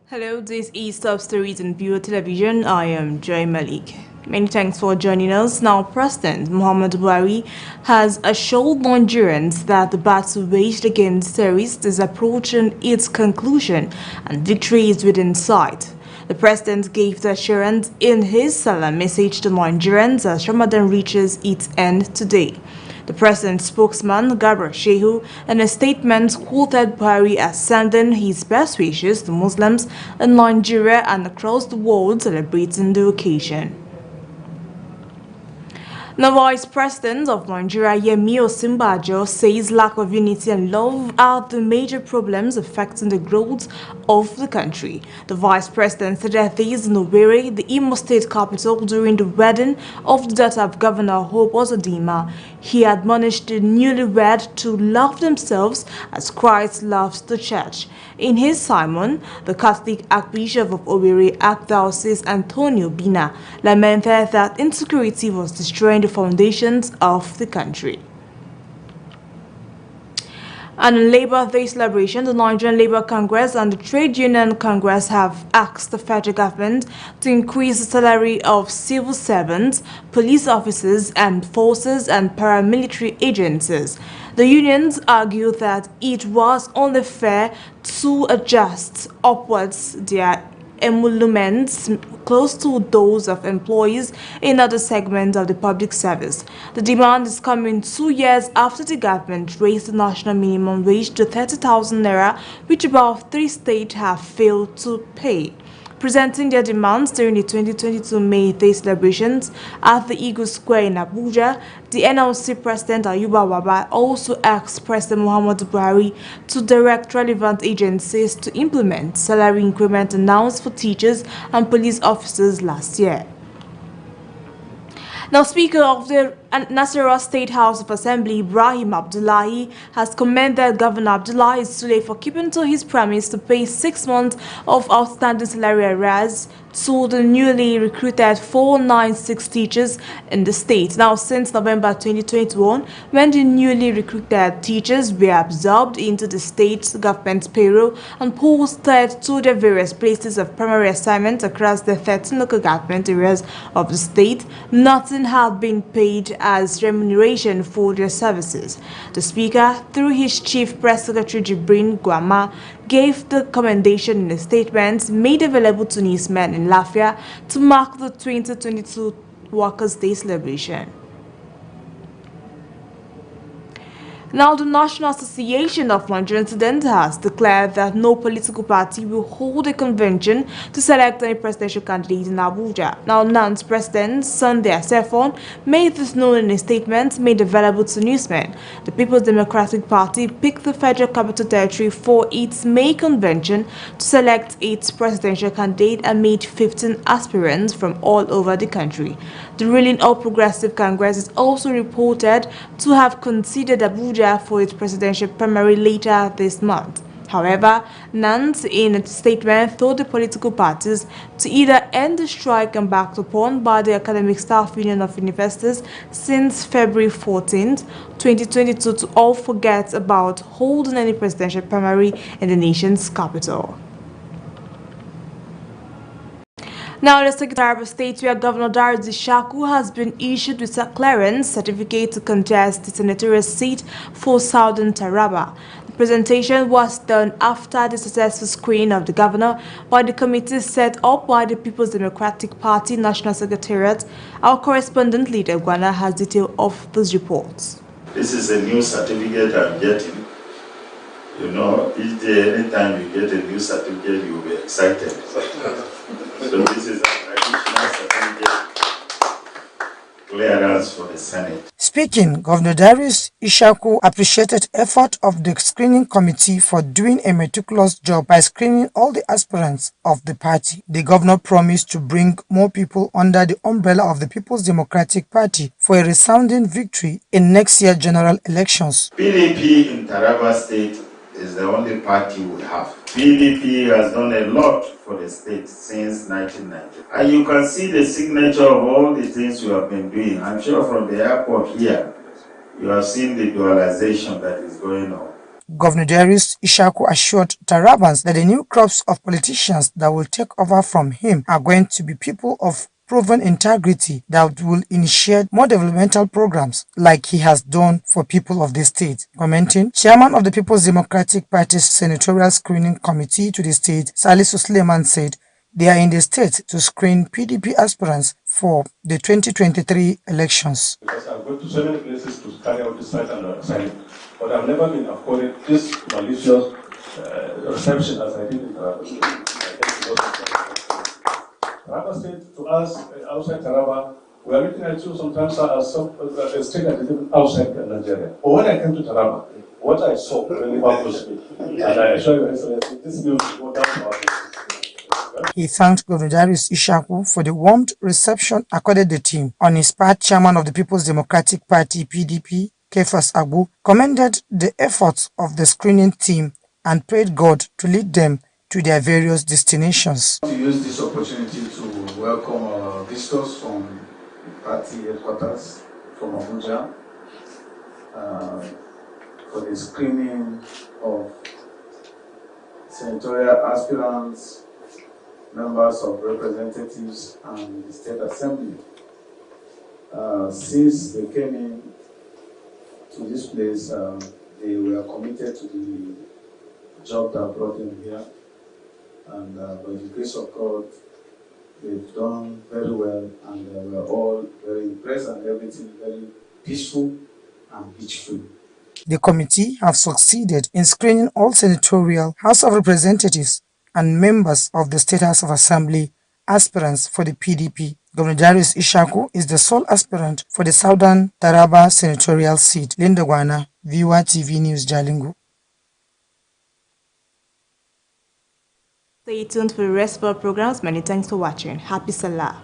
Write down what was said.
Hello, this is Topstories and Viewer Television. I am Joy Malik. Many thanks for joining us. Now, President Muhammadu Buhari has assured Nigerians that the battle waged against terrorists is approaching its conclusion and victory is within sight. The president gave the assurance in his salam message to Nigerians as Ramadan reaches its end today. The president's spokesman, Gabra Shehu, in a statement quoted Buhari as sending his best wishes to Muslims in Nigeria and across the world celebrating the occasion. The Vice President of Nigeria, Yemi Osinbajo, says lack of unity and love are the major problems affecting the growth of the country. The Vice President said this in Owerri, the Imo State capital, during the wedding of the daughter of Governor Hope Uzodinma. He admonished the newlywed to love themselves as Christ loves the church. In his sermon, the Catholic Archbishop of Owerri, Archdiocese Antonio Bina, lamented that insecurity was destroying the foundations of the country. And in Labour Day celebration, the Nigerian Labour Congress and the Trade Union Congress have asked the federal government to increase the salary of civil servants, police officers, and forces and paramilitary agencies. The unions argue that it was only fair to adjust upwards their emoluments close to those of employees in other segments of the public service. The demand is coming 2 years after the government raised the national minimum wage to 30,000 naira, which about 3 states have failed to pay. Presenting their demands during the 2022 May Day celebrations at the Eagle Square in Abuja, the NLC President Ayuba Waba also asked President Muhammadu Buhari to direct relevant agencies to implement salary increment announced for teachers and police officers last year. Now, Speaker of the Nasarawa State House of Assembly, Ibrahim Abdullahi, has commended Governor Abdullahi Sule for keeping to his promise to pay 6 months of outstanding salary arrears to the newly recruited 496 teachers in the state. Now, since November 2021, when the newly recruited teachers were absorbed into the state government payroll and posted to their various places of primary assignment across the 13 local government areas of the state, nothing had been paid as remuneration for their services. The Speaker, through his Chief Press Secretary Jibrin Gwama, gave the commendation in a statement made available to newsmen in Lafia to mark the 2022 Workers' Day celebration. Now, the National Association of Nigerian Students has declared that no political party will hold a convention to select any presidential candidate in Abuja. Now, NAN's president, Sunday Asefon, made this known in a statement made available to newsmen. The People's Democratic Party picked the Federal Capital Territory for its May convention to select its presidential candidate amid 15 aspirants from all over the country. The ruling All Progressive Congress is also reported to have considered Abuja for its presidential primary later this month. However, NANS, in a statement, told the political parties to either end the strike embarked upon by the Academic Staff Union of Universities since February 14, 2022 to all forget about holding any presidential primary in the nation's capital. Now, the Secretary of State, where Governor Darius Ishaku has been issued with a clearance certificate to contest the senatorial seat for Southern Taraba. The presentation was done after the successful screening of the governor by the committee set up by the People's Democratic Party National Secretariat. Our correspondent, Leader Gwana, has detail of those reports. This is a new certificate I'm getting. You know, each day, anytime you get a new certificate, you'll be excited. So this is an additional certificate clearance for the Senate. Speaking, Governor Darius Ishaku appreciated effort of the screening committee for doing a meticulous job by screening all the aspirants of the party. The governor promised to bring more people under the umbrella of the People's Democratic Party for a resounding victory in next year's general elections. PDP in Taraba State is the only party we have. PDP has done a lot for the state since 1990. And you can see the signature of all the things you have been doing. I'm sure from the airport here, you have seen the dualization that is going on. Governor Darius Ishaku assured Tarabans that the new crops of politicians that will take over from him are going to be people of proven integrity that will initiate more developmental programs like he has done for people of the state. Commenting, Chairman of the People's Democratic Party's Senatorial Screening Committee to the state, Salisu Suleiman, said they are in the state to screen PDP aspirants for the 2023 elections. Because I've gone to so many places to carry out this site and assignment, but I've never been afforded this malicious reception as I did in Taraba State. Taraba State, to us, outside Taraba, we are looking at you sometimes as a state that is even outside Nigeria. But when I came to Taraba, what I saw really baffles me. And I assure you, Excellency, this news will go down to our He thanked Governor Darius Ishaku for the warm reception accorded the team. On his part, Chairman of the People's Democratic Party (PDP), Kefas Agbu, commended the efforts of the screening team and prayed God to lead them to their various destinations. I want to use this opportunity to welcome our visitors from party headquarters from Abuja for the screening of senatorial aspirants, members of representatives, and the State Assembly. Since they came in to this place, they were committed to the job that brought them here. And by the grace of God, they've done very well, and we are all very impressed, and everything very peaceful and peaceful. The committee have succeeded in screening all senatorial, House of Representatives, and members of the State House of Assembly aspirants for the PDP. Governor Darius Ishaku is the sole aspirant for the Southern Taraba senatorial seat. Linda Gwana, Viewer TV News, Jalingo. Stay tuned for the rest of our programs. Many thanks for watching. Happy Salah.